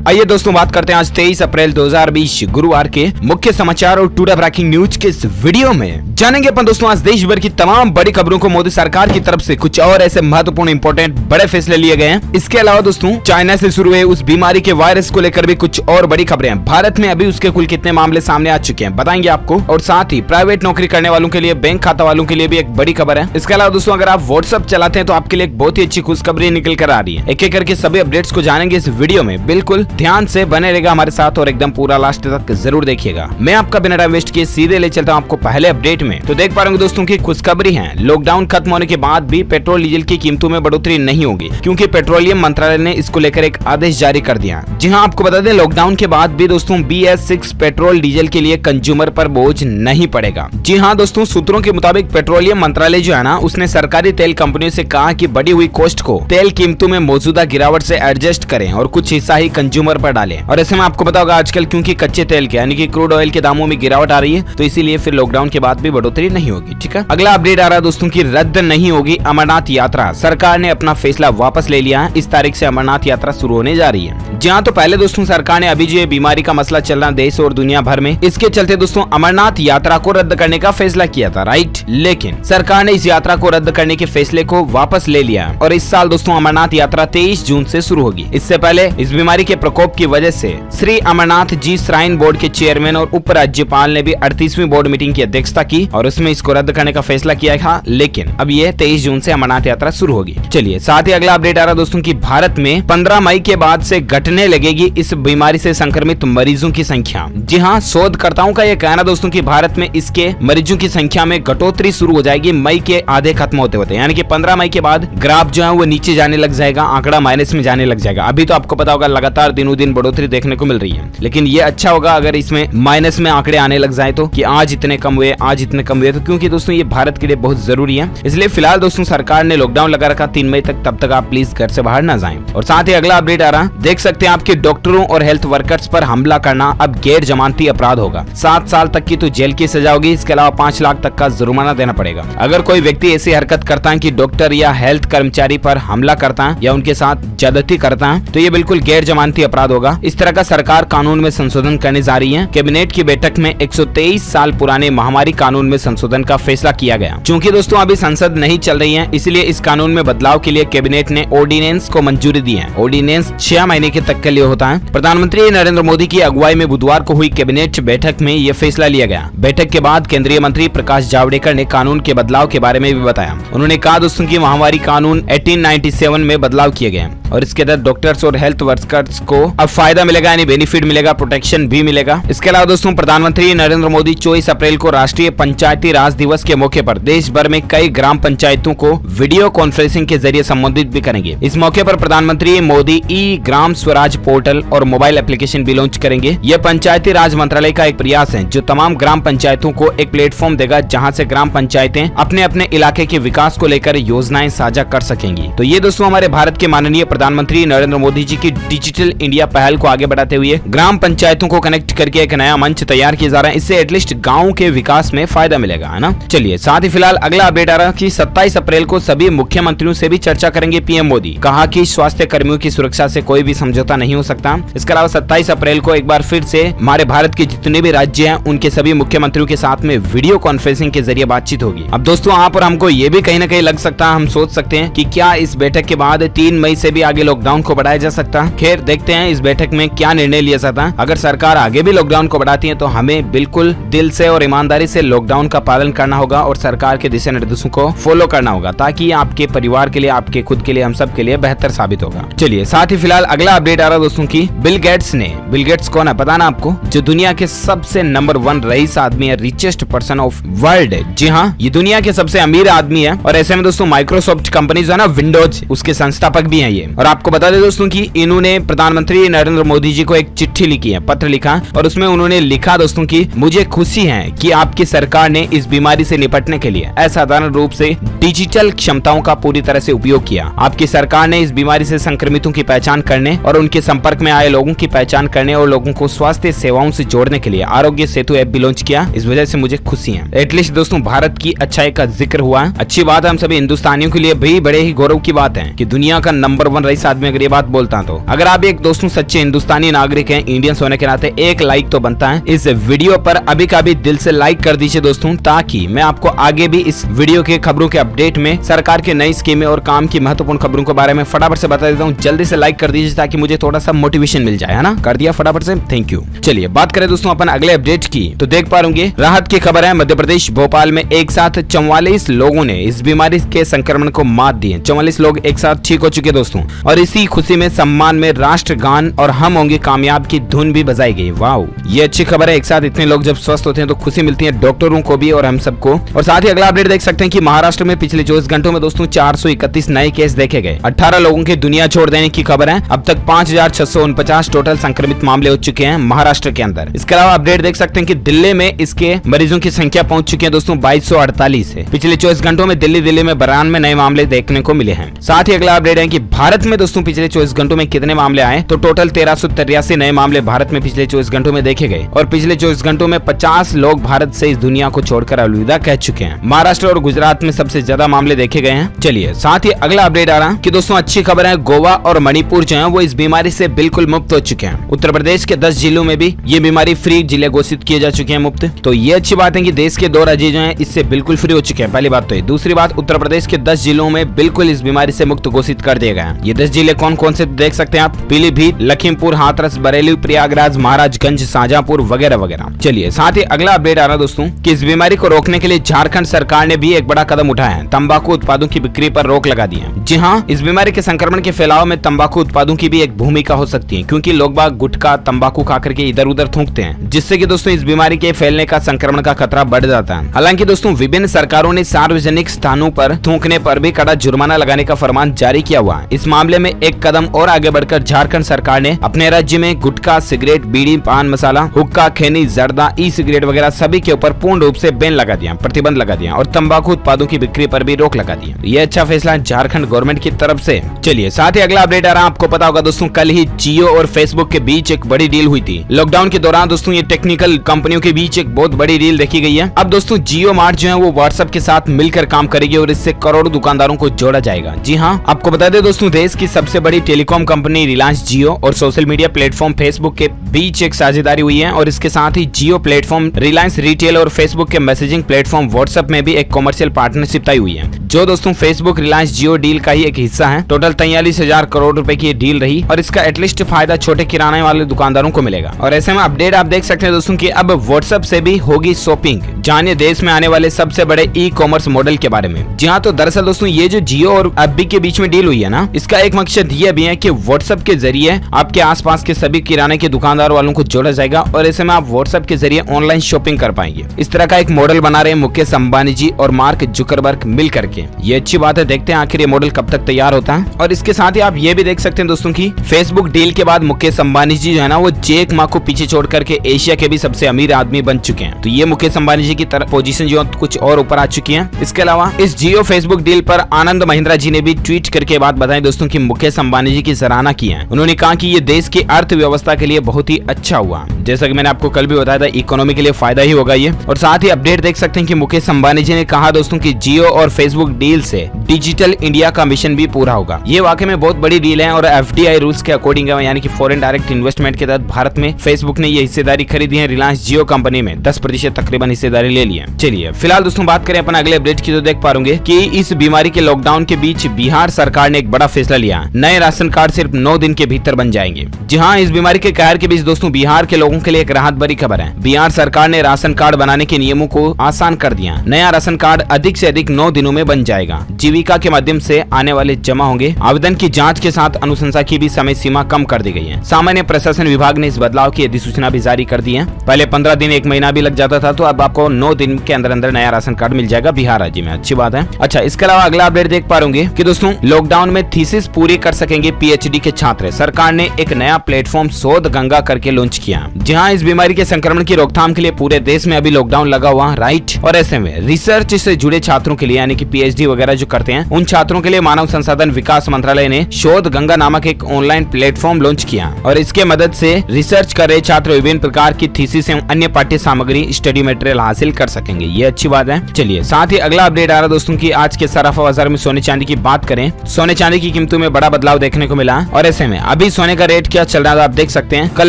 आइए दोस्तों बात करते हैं आज 23 अप्रैल 2020 गुरुवार के मुख्य समाचार और टुडे ब्रेकिंग न्यूज के इस वीडियो में जानेंगे अपन दोस्तों आज देश भर की तमाम बड़ी खबरों को मोदी सरकार की तरफ से कुछ और ऐसे महत्वपूर्ण इंपॉर्टेंट बड़े फैसले लिए गए हैं। इसके अलावा दोस्तों चाइना से शुरू हुए उस बीमारी के वायरस को लेकर भी कुछ और बड़ी खबरें हैं। भारत में अभी उसके कुल कितने मामले सामने आ चुके हैं बताएंगे आपको, और साथ ही प्राइवेट नौकरी करने वालों के लिए, बैंक खाता वालों के लिए भी एक बड़ी खबर है। इसके अलावा दोस्तों अगर आप व्हाट्सएप चलाते हैं तो आपके लिए एक बहुत ही अच्छी खुशखबरी निकल कर आ रही है। एक एक करके सभी अपडेट्स को जानेंगे इस वीडियो में, बिल्कुल ध्यान से बने रहेगा हमारे साथ और एकदम पूरा लास्ट तक जरूर देखिएगा। मैं आपका बिना टाइम वेस्ट किए सीधे ले चलता हूं आपको पहले अपडेट में। तो देख पा रहे दोस्तों की खुशखबरी है, लॉकडाउन खत्म होने के बाद भी पेट्रोल डीजल की कीमतों में बढ़ोतरी नहीं होगी, क्योंकि पेट्रोलियम मंत्रालय ने इसको लेकर एक आदेश जारी कर दिया। जी हां, आपको बता दें लॉकडाउन के बाद भी दोस्तों BS6 पेट्रोल डीजल के लिए कंज्यूमर पर बोझ नहीं पड़ेगा। जी हां दोस्तों, सूत्रों के मुताबिक पेट्रोलियम मंत्रालय जो है ना, उसने सरकारी तेल कंपनियों से कहा कि बढ़ी हुई कॉस्ट को तेल कीमतों में मौजूदा गिरावट से एडजस्ट करें और कुछ हिस्सा ही कंज्यूमर पर डालें। और ऐसे में आपको पता होगा आजकल क्योंकि कच्चे तेल के यानी कि क्रूड ऑयल के दामों में गिरावट आ रही है, तो इसीलिए फिर लॉकडाउन के बाद भी बढ़ोतरी नहीं होगी। ठीक है, अगला अपडेट आ रहा है दोस्तों की रद्द नहीं होगी अमरनाथ यात्रा। सरकार ने अपना फैसला वापस ले लिया है। इस तारीख से अमरनाथ यात्रा शुरू होने जा रही है। जहाँ तो पहले दोस्तों सरकार ने अभी जो ये बीमारी का मसला चल रहा देश और दुनिया भर में, इसके चलते दोस्तों अमरनाथ यात्रा को रद्द करने का फैसला किया था, राइट। लेकिन सरकार ने इस यात्रा को रद्द करने के फैसले को वापस ले लिया और इस साल दोस्तों अमरनाथ यात्रा 23 जून से शुरू होगी। इससे पहले इस बीमारी के प्रकोप की वजह से श्री अमरनाथ जी श्राइन बोर्ड के चेयरमैन और उप राज्यपाल ने भी 38वीं बोर्ड मीटिंग की अध्यक्षता की और उसमें इसको रद्द करने का फैसला किया था। लेकिन अब ये 23 जून से अमरनाथ यात्रा शुरू होगी। चलिए साथ ही अगला अपडेट आ रहा दोस्तों की भारत में 15 मई के बाद से घटने लगेगी इस बीमारी से संक्रमित मरीजों की संख्या। जी हाँ, शोधकर्ताओं का यह कहना दोस्तों की भारत में इसके मरीजों की संख्या में घटोतरी शुरू हो जाएगी मई के आधे खत्म होते होते, यानी कि 15 मई के बाद ग्राफ जो है वो नीचे जाने लग जाएगा, आंकड़ा माइनस में जाने लग जाएगा। अभी तो आपको पता होगा लगातार दिनों दिन बढ़ोतरी देखने को मिल रही है, लेकिन ये अच्छा होगा अगर इसमें माइनस में आंकड़े आने लग जाए तो, कि आज इतने कम हुए, आज इतने कम हुए, तो क्योंकि दोस्तों ये भारत के लिए बहुत जरूरी है। इसलिए फिलहाल दोस्तों सरकार ने लॉकडाउन लगा रखा 3 मई तक, तब तक आप प्लीज घर से बाहर ना जाएं। और साथ ही अगला अपडेट आ रहा, देख सकते हैं आपके डॉक्टरों और हेल्थ वर्कर्स पर हमला करना अब गैर जमानती अपराध होगा। 7 साल तक की तो जेल की सजा होगी, इसके अलावा 5 लाख तक का जुर्माना देना पड़ेगा। अगर कोई व्यक्ति ऐसी हरकत करता है कि डॉक्टर या हेल्थ कर्मचारी पर हमला करता है या उनके साथ ज्यादती करता है, तो ये बिल्कुल गैर जमानती अपराध होगा। इस तरह का सरकार कानून में संशोधन करने जा रही है। कैबिनेट की बैठक में 123 साल पुराने महामारी कानून में संशोधन का फैसला किया गया। चूंकि दोस्तों अभी संसद नहीं चल रही है, इसलिए इस कानून में बदलाव के लिए कैबिनेट ने ऑर्डिनेंस को मंजूरी दी है। ऑर्डिनेंस 6 महीने के तक के लिए होता है। प्रधानमंत्री नरेंद्र मोदी की अगुवाई में बुधवार को हुई कैबिनेट बैठक में यह फैसला लिया गया। बैठक के बाद केंद्रीय मंत्री प्रकाश जावड़ेकर ने कानून के बदलाव के बारे में भी बताया। उन्होंने कहा दोस्तों की महामारी कानून 1897 में बदलाव किए गए और इसके तहत डॉक्टर्स और हेल्थ वर्कर्स को अब फायदा मिलेगा, यानी बेनिफिट मिलेगा, प्रोटेक्शन भी मिलेगा। इसके अलावा दोस्तों प्रधानमंत्री नरेंद्र मोदी 24 अप्रैल को राष्ट्रीय पंचायती राज दिवस के मौके पर देश भर में कई ग्राम पंचायतों को वीडियो कॉन्फ्रेंसिंग के जरिए संबोधित भी करेंगे। इस मौके पर प्रधानमंत्री मोदी ई ग्राम स्वराज पोर्टल और मोबाइल एप्लीकेशन भी लॉन्च करेंगे। यह पंचायती राज मंत्रालय का एक प्रयास है जो तमाम ग्राम पंचायतों को एक प्लेटफॉर्म देगा जहां से ग्राम पंचायतें अपने अपने इलाके के विकास को लेकर योजनाएं साझा कर सकेंगी। तो ये दोस्तों हमारे भारत के माननीय प्रधानमंत्री नरेंद्र मोदी जी की डिजिटल इंडिया पहल को आगे बढ़ाते हुए ग्राम पंचायतों को कनेक्ट करके एक नया मंच तैयार किया जा रहा है। इससे एटलीस्ट गाँव के विकास में फायदा मिलेगा, है ना। चलिए साथ ही फिलहाल अगला अपडेट आ रहा है कि 27 अप्रैल को सभी मुख्यमंत्रियों से भी चर्चा करेंगे पीएम मोदी। कहा कि स्वास्थ्य कर्मियों की सुरक्षा से कोई भी समझौता नहीं हो सकता। इसके अलावा 27 अप्रैल को एक बार फिर से हमारे भारत के जितने भी राज्य हैं उनके सभी मुख्यमंत्रियों के साथ में वीडियो कॉन्फ्रेंसिंग के जरिए बातचीत होगी। अब दोस्तों आप और हमको ये भी कहीं ना कहीं लग सकता है, हम सोच सकते हैं कि क्या इस बैठक के बाद 3 मई से भी आगे लॉकडाउन को बढ़ाया जा सकता है। खैर देखते हैं इस बैठक में क्या निर्णय लिया जाता है। अगर सरकार आगे भी लॉकडाउन को बढ़ाती है तो हमें बिल्कुल दिल से और ईमानदारी से लॉकडाउन का पालन करना होगा और सरकार के दिशा निर्देशों को फॉलो करना होगा, ताकि आपके परिवार के लिए, आपके खुद के लिए, हम सब के लिए बेहतर साबित होगा। चलिए साथ ही फिलहाल अगला अपडेट आ रहा दोस्तों की बिल गेट्स कौन है पता ना आपको, जो दुनिया के सबसे नंबर 1 रईस आदमी है, रिचेस्ट पर्सन ऑफ वर्ल्ड। जी हाँ, ये दुनिया के सबसे अमीर आदमी है। और ऐसे में दोस्तों माइक्रोसॉफ्ट कंपनी जो है ना, विंडोज, उसके संस्थापक भी हैं ये। और आपको बता दें दोस्तों की इन्होंने प्रधानमंत्री नरेंद्र मोदी जी को एक चिट्ठी लिखी है, पत्र लिखा, और उसमें उन्होंने लिखा दोस्तों की मुझे खुशी है कि आपकी सरकार ने इस बीमारी से निपटने के लिए असाधारण रूप से डिजिटल क्षमताओं का पूरी तरह से उपयोग किया। आपकी सरकार ने इस बीमारी से संक्रमितों की पहचान करने और उनके संपर्क में आए लोगों की पहचान करने और लोगों को स्वास्थ्य सेवाओं से जोड़ने के लिए आरोग्य सेतु ऐप भी लॉन्च किया। इस वजह से मुझे खुशी है। एटलीस्ट दोस्तों भारत की अच्छाई का जिक्र हुआ। अच्छी बात है, हम सभी हिंदुस्तानियों के लिए भी बड़े ही गौरव की बात है कि दुनिया का नंबर 1 रईस आदमी अगर ये बात बोलता तो। अगर आप एक दोस्तों सच्चे हिंदुस्तानी नागरिक हैं, इंडियंस होने के नाते एक लाइक तो बनता है इस वीडियो पर। अभी का भी दिल से लाइक कर दीजिए दोस्तों, ताकि मैं आपको आगे भी इस वीडियो के खबरों के अपडेट में सरकार के नई स्कीमें और काम की महत्वपूर्ण खबरों के बारे में फटाफट से बता देता हूँ। जल्दी से लाइक कर दीजिए ताकि मुझे थोड़ा सा मोटिवेशन मिल जाए, है ना। कर दिया फटाफट से, थैंक यू। चलिए बात करें दोस्तों अपन अगले अपडेट की, तो देख पा रहे राहत की खबर है। मध्य प्रदेश भोपाल में एक साथ 44 लोगों ने इस बीमारी के संक्रमण को मात दी है। 44 लोग एक साथ ठीक हो चुके दोस्तों, और इसी खुशी में सम्मान में राष्ट्रगान और हम होंगे कामयाब की धुन भी बजाई गई। वाओ, ये अच्छी खबर है। एक साथ इतने लोग जब स्वस्थ होते हैं तो खुशी मिलती है डॉक्टरों को भी और हम सबको। और साथ ही अगला अपडेट देख सकते हैं कि महाराष्ट्र में पिछले 24 घंटों में दोस्तों 431 नए केस देखे गए। 18 लोगों के दुनिया छोड़ देने की खबर है। अब तक 5649 टोटल संक्रमित मामले हो चुके हैं महाराष्ट्र के अंदर। इसके अलावा अपडेट देख सकते हैं कि दिल्ली में इसके मरीजों की संख्या पहुंच चुकी है दोस्तों 2248 है। पिछले 24 घंटों में दिल्ली में 92 नए मामले देखने को मिले हैं। साथ ही अगला अपडेट है कि भारत में दोस्तों पिछले 24 घंटों में कितने मामले आए, तो टोटल 1383 नए मामले भारत में पिछले 24 घंटों में देखे गए। और पिछले 24 घंटों में 50 लोग भारत से इस दुनिया को छोड़कर अलविदा कह चुके हैं। महाराष्ट्र और गुजरात में सबसे ज्यादा मामले देखे गए हैं। चलिए साथ ही अगला अपडेट आ रहा है कि दोस्तों अच्छी खबर है, गोवा और मणिपुर जो है वो इस बीमारी से बिल्कुल मुक्त हो चुके हैं। उत्तर प्रदेश के 10 जिलों में भी ये बीमारी फ्री जिले घोषित किए जा चुके हैं, मुफ्त। तो ये अच्छी बात है कि देश के 2 राज्य जो हैं इससे बिल्कुल फ्री हो चुके हैं। पहली बात तो ये। दूसरी बात, उत्तर प्रदेश के 10 जिलों में बिल्कुल इस बीमारी से मुक्त घोषित कर दिए गए हैं। ये 10 जिले कौन कौन से देख सकते हैं आप, पीलीभीत, लखीमपुर, हाथरस, बरेली, प्रयागराज, महाराजगंज, शाहजहांपुर वगैरह वगैरह। चलिए साथ ही अगला अपडेट आ रहा दोस्तों कि इस बीमारी को रोकने के लिए झारखंड सरकार ने भी एक बड़ा कदम उठाया है। तंबाकू उत्पादों की बिक्री पर रोक लगा दी है। जी हाँ, इस बीमारी के संक्रमण के फैलाव में तंबाकू उत्पादों की भी एक भूमिका हो सकती है, क्योंकि लोग बाग गुटखा तंबाकू खाकर के इधर उधर थूकते हैं, जिससे कि दोस्तों इस बीमारी के फैलने का संक्रमण का खतरा बढ़ जाता है। हालांकि दोस्तों विभिन्न सरकारों ने सार्वजनिक स्थानों पर थूकने पर भी कड़ा जुर्माना लगाने का फरमान जारी किया हुआ है। इस मामले में एक कदम और आगे बढ़कर झारखंड सरकार ने अपने राज्य में गुटखा, सिगरेट, बीड़ी, पान मसाला, हुक्का, खैनी, जर्दा, ई सिगरेट वगैरह सभी के ऊपर पूर्ण रूप से बैन लगा दिया, प्रतिबंध लगा दिया, और तंबाकू उत्पादों की बिक्री पर भी रोक लगा दी। ये अच्छा फैसला झारखंड गवर्नमेंट की तरफ से। चलिए साथ ही अगला अपडेट आ रहा है, आपको पता होगा दोस्तों कल ही जियो और फेसबुक के बीच एक बड़ी डील हुई थी। लॉकडाउन के दौरान दोस्तों ये टेक्निकल कंपनियों के बीच एक बहुत बड़ी डील देखी गई है। अब दोस्तों जियो मार्ट जो है वो व्हाट्सएप के साथ मिलकर काम करेगी और इससे करोड़ों दुकानदारों को जोड़ा जाएगा। जी हाँ, आपको बता दें दोस्तों देश की सबसे बड़ी टेलीकॉम कंपनी रिलायंस जियो और सोशल मीडिया प्लेटफॉर्म फेसबुक के बीच एक साझेदारी हुई है, और इसके साथ ही जियो प्लेटफॉर्म, रिलायंस रिटेल और फेसबुक के मैसेजिंग प्लेटफॉर्म व्हाट्सएप में भी एक कॉमर्शियल पार्टनरशिप तय हुई है, जो दोस्तों फेसबुक रिलायंस जियो डील का ही एक हिस्सा है। टोटल 43,000 करोड़ रुपए की डील रही, और इसका एटलीस्ट फायदा छोटे किराने वाले दुकानदारों को मिलेगा। और ऐसे में अपडेट आप देख सकते हैं दोस्तों कि अब व्हाट्सएप से भी होगी शॉपिंग। जानिए देश में आने वाले सबसे बड़े ई कॉमर्स मॉडल के बारे में। जी हाँ, तो दरअसल दोस्तों ये जो जियो और एफबी के बीच में डील हुई है ना, इसका एक मकसद ये भी है कि व्हाट्सएप के जरिए आपके आसपास के सभी किराने के दुकानदार वालों को जोड़ा जाएगा, और ऐसे में आप व्हाट्सएप के जरिए ऑनलाइन शॉपिंग कर पाएंगे। इस तरह का एक मॉडल बना रहे हैं मुकेश अंबानी जी और मार्क जुकरबर्ग मिल करके। ये अच्छी बात है, देखते हैं आखिर ये मॉडल कब तक तैयार होता है। और इसके साथ ही आप ये भी देख सकते हैं दोस्तों की फेसबुक डील के बाद मुकेश अंबानी जी जो है ना वो जैक मा को पीछे छोड़ करके एशिया के भी सबसे अमीर आदमी बन चुके हैं। तो ये मुकेश अंबानी जी की तरफ पोजीशन जो कुछ और ऊपर आ चुकी है। इसके अलावा इस जियो फेसबुक डील पर आनंद महिंद्रा जी ने भी ट्वीट करके बात बताई दोस्तों की मुकेश अंबानी जी की सराहना की है। उन्होंने कहा कि ये देश की अर्थव्यवस्था के लिए बहुत ही अच्छा हुआ, जैसा कि मैंने आपको कल भी बताया था, इकोनॉमी के लिए फायदा ही होगा ये। और साथ ही अपडेट देख सकते हैं कि मुकेश अंबानी जी ने कहा दोस्तों की जियो और फेसबुक डील से डिजिटल इंडिया का मिशन भी पूरा होगा। ये वाकई में बहुत बड़ी डील है, और एफडीआई रूल्स के अकॉर्डिंग यानी कि फॉरेन डायरेक्ट इन्वेस्टमेंट के तहत भारत में फेसबुक ने ये हिस्सेदारी खरीदी है। रिलायंस जियो कंपनी में 10% तकरीबन हिस्सेदारी ले ली है। चलिए फिलहाल दोस्तों बात करें अपन अगले अपडेट की, तो देख पाएंगे कि इस बीमारी के लॉकडाउन के बीच बिहार सरकार ने एक बड़ा फैसला लिया। नए राशन कार्ड सिर्फ 9 दिन के भीतर बन जाएंगे। जी हाँ, इस बीमारी के कहर के बीच दोस्तों बिहार के लोगों के लिए एक राहत भरी खबर है। बिहार सरकार ने राशन कार्ड बनाने के नियमों को आसान कर दिया। नया राशन कार्ड अधिक से अधिक 9 दिनों में बन जाएगा। जीविका के माध्यम से आने वाले जमा होंगे। आवेदन की जांच के साथ अनुशंसा की भी समय सीमा कम कर दी गई है। सामान्य प्रशासन विभाग ने इस बदलाव की अधिसूचना भी जारी कर दी है। पहले 15 दिन 1 महीना भी लग जाता था, तो अब आपको 9 दिन के अंदर अंदर नया राशन कार्ड मिल जाएगा बिहार राज्य में। अच्छी बात है। अच्छा, इसके अलावा अगला अपडेट देख पा रहे कि दोस्तों लॉकडाउन में थीसिस पूरी कर सकेंगे पीएचडी के छात्र। सरकार ने एक नया प्लेटफॉर्म शोध गंगा करके लॉन्च किया। जहां इस बीमारी के संक्रमण की रोकथाम के लिए पूरे देश में अभी लॉकडाउन लगा हुआ, राइट। और ऐसे में रिसर्च से जुड़े छात्रों के लिए यानी कि पीएचडी वगैरह जो करते हैं उन छात्रों के लिए मानव संसाधन विकास मंत्रालय ने शोध गंगा नामक एक ऑनलाइन प्लेटफॉर्म लॉन्च किया, और इसके मदद से रिसर्च कर रहे छात्र विभिन्न प्रकार की थीसिस एवं अन्य पाठ्य सामग्री स्टडी मटेरियल हासिल कर सकेंगे। ये अच्छी बात है। चलिए साथ ही अगला अपडेट आ रहा दोस्तों की आज के सराफा बाजार में सोने चांदी की बात करें। सोने चांदी की कीमतों में बड़ा बदलाव देखने को मिला, और ऐसे में अभी अभी सोने का रेट क्या चल रहा है आप देख सकते हैं। कल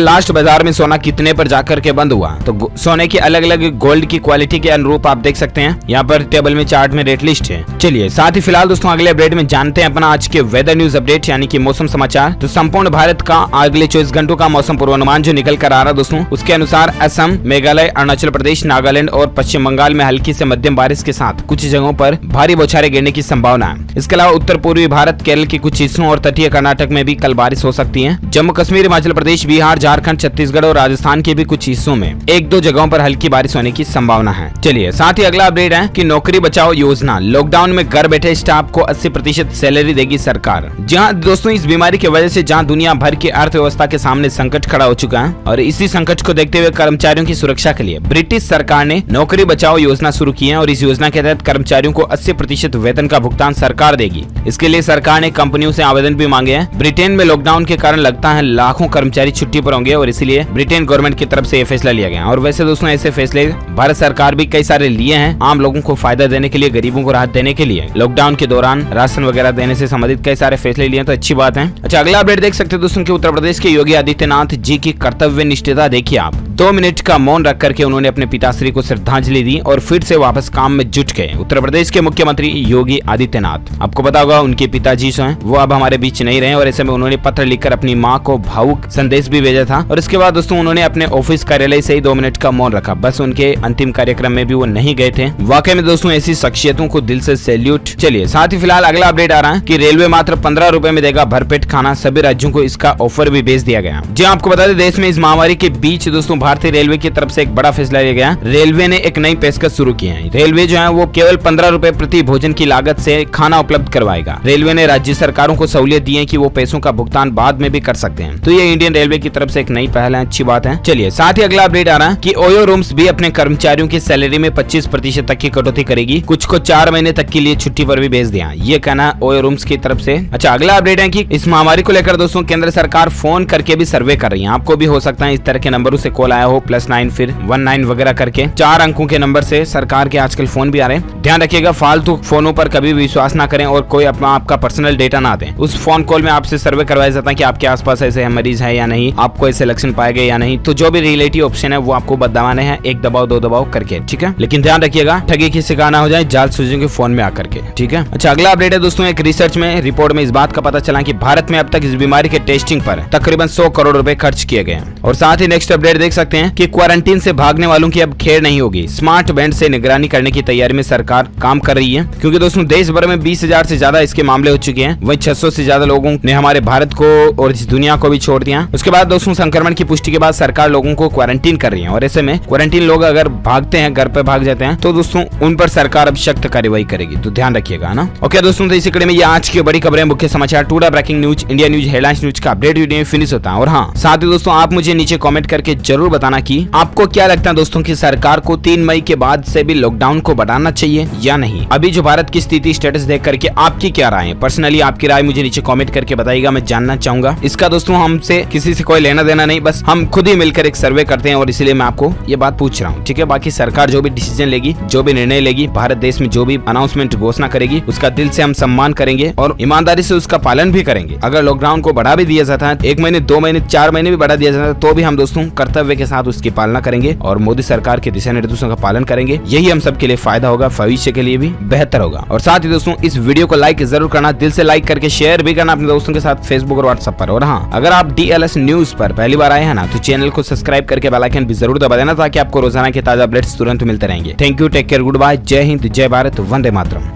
लास्ट बाजार में सोना कितने पर जाकर के बंद हुआ, तो सोने की अलग अलग गोल्ड की क्वालिटी के अनुरूप आप देख सकते हैं। यहाँ पर टेबल में चार्ट में रेट लिस्ट है। चलिए साथ ही फिलहाल दोस्तों अगले अपडेट में जानते हैं अपना आज के वेदर न्यूज अपडेट यानी कि मौसम समाचार। तो संपूर्ण भारत का अगले 24 घंटों का मौसम पूर्वानुमान जो निकल कर आ रहा दोस्तों, उसके अनुसार असम, मेघालय, अरुणाचल प्रदेश, नागालैंड और पश्चिम बंगाल में हल्की से मध्यम बारिश के साथ कुछ जगहों पर भारी बौछारें गिरने की संभावना है। इसके अलावा उत्तर पूर्वी भारत, केरल के कुछ हिस्सों और तटीय कर्नाटक में भी कल बारिश हो सकती है। जम्मू कश्मीर, हिमाचल प्रदेश, बिहार, झारखंड, छत्तीसगढ़ और राजस्थान के भी कुछ हिस्सों में एक दो जगहों पर हल्की बारिश होने की संभावना है। चलिए साथ ही अगला अपडेट है कि नौकरी बचाओ योजना, लॉकडाउन में घर बैठे स्टाफ को 80% सैलरी देगी सरकार। जहां दोस्तों इस बीमारी की वजह से जहां दुनिया भर की अर्थव्यवस्था के सामने संकट खड़ा हो चुका है और इसी संकट को देखते हुए कर्मचारियों की सुरक्षा के लिए ब्रिटिश सरकार ने नौकरी बचाओ योजना शुरू की है और इस योजना के तहत कर्मचारियों को 80% वेतन का भुगतान सरकार देगी। इसके लिए सरकार ने कंपनियों से आवेदन भी मांगे हैं। ब्रिटेन में लॉकडाउन के कारण लगता है लाखों कर्मचारी छुट्टी पर होंगे और इसीलिए ब्रिटेन गवर्नमेंट की तरफ से यह फैसला लिया गया। और वैसे दोस्तों ऐसे फैसले भारत सरकार भी कई सारे लिए हैं, आम लोगों को फायदा देने के लिए, गरीबों को राहत देने के लिए, लॉकडाउन के दौरान राशन वगैरह देने से संबंधित कई सारे फैसले लिए, तो अच्छी बात है। अच्छा अगला अपडेट देख सकते हैं दोस्तों कि उत्तर प्रदेश के योगी आदित्यनाथ जी की कर्तव्य निष्ठता देखिए आप। 2 मिनट का मौन रख करके उन्होंने अपने पिताश्री को श्रद्धांजलि दी और फिर से वापस काम में जुट गए। उत्तर प्रदेश के मुख्यमंत्री योगी आदित्यनाथ, आपको पता होगा उनके पिताजी जो हैं वो अब हमारे बीच नहीं रहे और ऐसे में उन्होंने पत्र लिखकर अपनी मां को भावुक संदेश भी भेजा था और इसके बाद दोस्तों उन्होंने अपने ऑफिस कार्यालय से ही 2 मिनट का मौन रखा। बस उनके अंतिम कार्यक्रम में भी वो नहीं गए थे। वाकई में दोस्तों ऐसी शख्सियतों को दिल से सैल्यूट। चलिए साथ ही फिलहाल अगला अपडेट आ रहा है कि रेलवे मात्र 15 रुपए में देगा भरपेट खाना, सभी राज्यों को इसका ऑफर भी भेज दिया गया। जी आपको बता दें देश में इस महामारी के बीच दोस्तों भारतीय रेलवे की तरफ से एक बड़ा फैसला लिया गया। रेलवे ने एक नई पेशकश शुरू की है। रेलवे जो है वो केवल 15 रुपए प्रति भोजन की लागत से खाना उपलब्ध करवाएगा। रेलवे ने राज्य सरकारों को सहूलियत दी है कि वो पैसों का भुगतान बाद में भी कर सकते हैं। तो ये इंडियन रेलवे की तरफ से एक नई पहल है, अच्छी बात है। चलिए साथ ही अगला अपडेट आ रहा है कि ओयो रूम्स भी अपने कर्मचारियों की सैलरी में 25% तक की कटौती करेगी। कुछ को 4 महीने तक के लिए छुट्टी पर भी भेज दिया, ये कहना ओयो रूम्स की तरफ से। अच्छा अगला अपडेट है कि इस महामारी को लेकर दोस्तों केंद्र सरकार फोन करके भी सर्वे कर रही है। आपको भी हो सकता है इस तरह के नंबरों से कॉल आया हो, +9 फिर 19 वगैरह करके 4 अंकों के नंबर से सरकार के आजकल फोन भी आ रहे हैं। ध्यान रखिएगा फालतू फोनों पर कभी विश्वास ना करें और कोई अपना आपका पर्सनल डेटा ना दें। उस फोन कॉल में आपसे सर्वे करवाया जाता है कि आपके आसपास ऐसे मरीज है या नहीं, आपको ऐसे लक्षण पाए गए या नहीं। तो जो भी रिलेटिव ऑप्शन है वो आपको बताने हैं, 1 दबाव 2 दबाव करके, ठीक है। लेकिन ध्यान रखिएगा ठगी किसी का ना हो जाए जालसूजी के फोन में आकर के, ठीक है। अच्छा अगला अपडेट है दोस्तों एक रिसर्च में रिपोर्ट में इस बात का पता चला कि भारत में अब तक इस बीमारी के टेस्टिंग पर तकरीबन 100 करोड़ रुपए खर्च किए गए। और साथ ही नेक्स्ट अपडेट देख सकते हैं कि क्वारंटीन से भागने वालों की अब खेर नहीं होगी। स्मार्ट बैंड से निगरानी करने की तैयारी में सरकार काम कर रही है, क्योंकि दोस्तों देश भर में 20,000 से ज्यादा इसके मामले हो चुके हैं। वहीं 600 से ज्यादा लोगों ने हमारे भारत को और इस दुनिया को भी छोड़ दिया। उसके बाद दोस्तों संक्रमण की पुष्टि के बाद सरकार लोगों को क्वारंटीन कर रही है और ऐसे में क्वारंटीन लोग अगर भागते हैं, घर पे भाग जाते हैं, तो दोस्तों उन पर सरकार अब सख्त कार्रवाई करेगी। तो ध्यान रखिएगा ना। ओके दोस्तों तो इसी कड़ी में ये आज की बड़ी खबरें, मुख्य समाचार, today breaking news, India news, headlines news का अपडेट वीडियो फिनिश होता है। और हाँ साथ ही दोस्तों आप मुझे नीचे कमेंट करके जरूर बताना कि आपको क्या लगता है दोस्तों कि सरकार को 3 मई के बाद से भी लॉकडाउन को बढ़ाना चाहिए या नहीं। अभी जो भारत की स्थिति स्टेटस देख करके आपकी क्या राय है, पर्सनली आपकी राय मुझे नीचे कमेंट करके बताइएगा, मैं जानना चाहूंगा। इसका दोस्तों हमसे किसी से कोई लेना देना नहीं, बस हम खुद ही मिलकर एक सर्वे करते हैं और इसीलिए मैं आपको ये बात पूछ रहा हूँ, ठीक है। बाकी सरकार जो भी डिसीजन लेगी, जो भी निर्णय लेगी, भारत देश में जो भी अनाउंसमेंट घोषणा करेगी, उसका दिल से हम सम्मान करेंगे और ईमानदारी से उसका पालन भी करेंगे। अगर लॉकडाउन को बढ़ा भी दिया जाता है, 1 महीने, 2 महीने, 4 महीने भी बढ़ा दिया जाता है, तो भी हम दोस्तों कर्तव्य के साथ उसकी पालना करेंगे और मोदी सरकार के दिशा निर्देशों का पालन करेंगे। यही हम सबके लिए फायदा होगा, भविष्य के लिए भी बेहतर होगा। और साथ ही दोस्तों इस वीडियो को लाइक जरूर करना, दिल से लाइक करके शेयर भी करना अपने दोस्तों के साथ फेसबुक और व्हाट्सएप पर। और हाँ अगर आप DLS न्यूज पर पहली बार आए हैं ना, तो चैनल को सब्सक्राइब करके बेल आइकन भी जरूर दबा देना ताकि आपको रोजाना के ताजा अपडेट्स तुरंत मिलते रहेंगे। Thank you, take care, goodbye, जय हिंद, जय भारत, वंदे मातरम।